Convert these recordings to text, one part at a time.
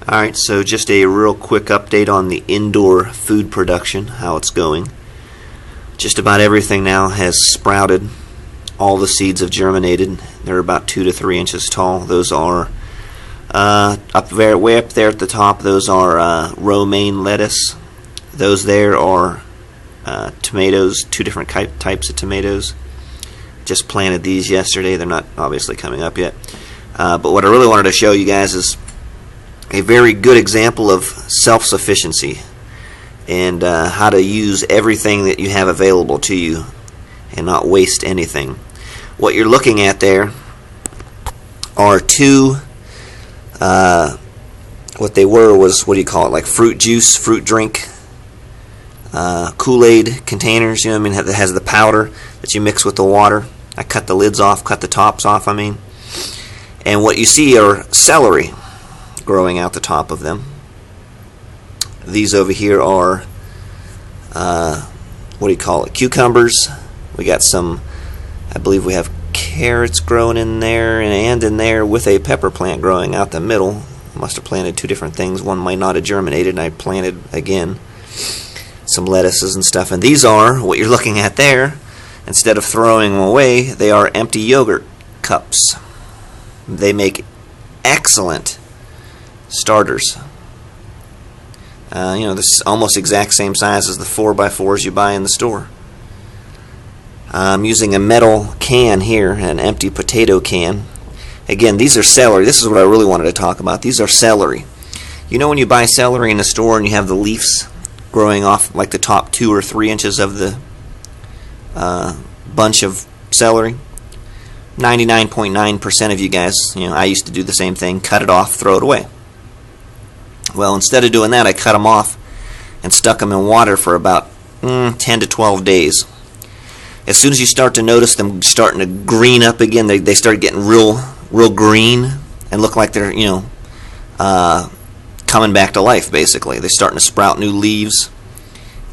Alright, so just a real quick update on the indoor food production, how it's going. Just about everything now has sprouted. All the seeds have germinated. They're about 2 to 3 inches tall. Those are up there, way up there at the top, those are romaine lettuce. Those there are tomatoes, 2 different types of tomatoes. Just planted these yesterday. They're not obviously coming up yet. But what I really wanted to show you guys is a very good example of self-sufficiency and how to use everything that you have available to you and not waste anything. What you're looking at there are 2 what they were was, what do you call it, like fruit juice, fruit drink, Kool-Aid containers, you know what I mean, that has the powder that you mix with the water. I cut the lids off, cut the tops off, and what you see are celery growing out the top of them. These over here are what do you call it, cucumbers. We got some, I believe we have carrots growing in there, and in there with a pepper plant growing out the middle. I must have planted 2 different things. One might not have germinated, and I planted again some lettuces and stuff. And these are what you're looking at there. Instead of throwing them away, they are empty yogurt cups. They make excellent starters. This is almost exact same size as the 4x4s you buy in the store. I'm using a metal can here, an empty potato can. Again, these are celery. This is what I really wanted to talk about. These are celery. You know when you buy celery in the store and you have the leaves growing off like the top 2 or 3 inches of the bunch of celery? 99.9% of you guys, I used to do the same thing, cut it off, throw it away. Well, instead of doing that, I cut them off and stuck them in water for about 10 to 12 days. As soon as you start to notice them starting to green up again, they start getting real green and look like they're, coming back to life, basically. They're starting to sprout new leaves,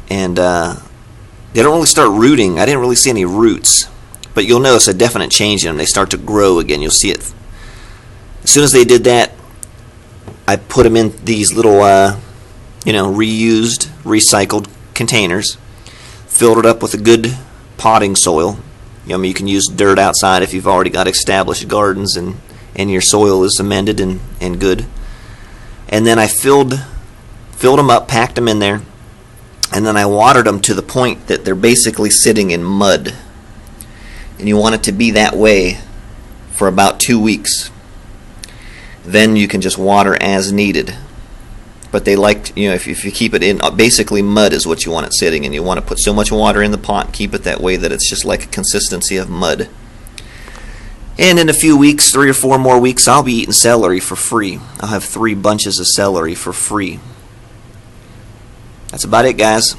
and they don't really start rooting. I didn't really see any roots, but you'll notice a definite change in them. They start to grow again. You'll see it. As soon as they did that, I put them in these little, reused, recycled containers, filled it up with a good potting soil. You can use dirt outside if you've already got established gardens and your soil is amended and good. And then I filled them up, packed them in there, and then I watered them to the point that they're basically sitting in mud. And you want it to be that way for about 2 weeks. Then you can just water as needed. But they like, if you keep it in, basically mud is what you want it sitting in. You want to put so much water in the pot, keep it that way that it's just like a consistency of mud. And in a few weeks, 3 or 4 more weeks, I'll be eating celery for free. I'll have 3 bunches of celery for free. That's about it, guys.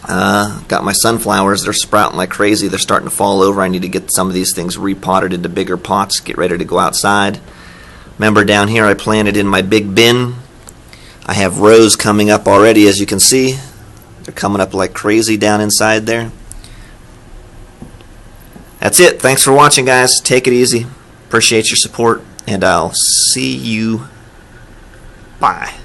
Got my sunflowers. They're sprouting like crazy. They're starting to fall over. I need to get some of these things repotted into bigger pots, get ready to go outside. Remember down here I planted in my big bin. I have rows coming up already, as you can see. They're coming up like crazy down inside there. That's it. Thanks for watching, guys. Take it easy. Appreciate your support, and I'll see you. Bye.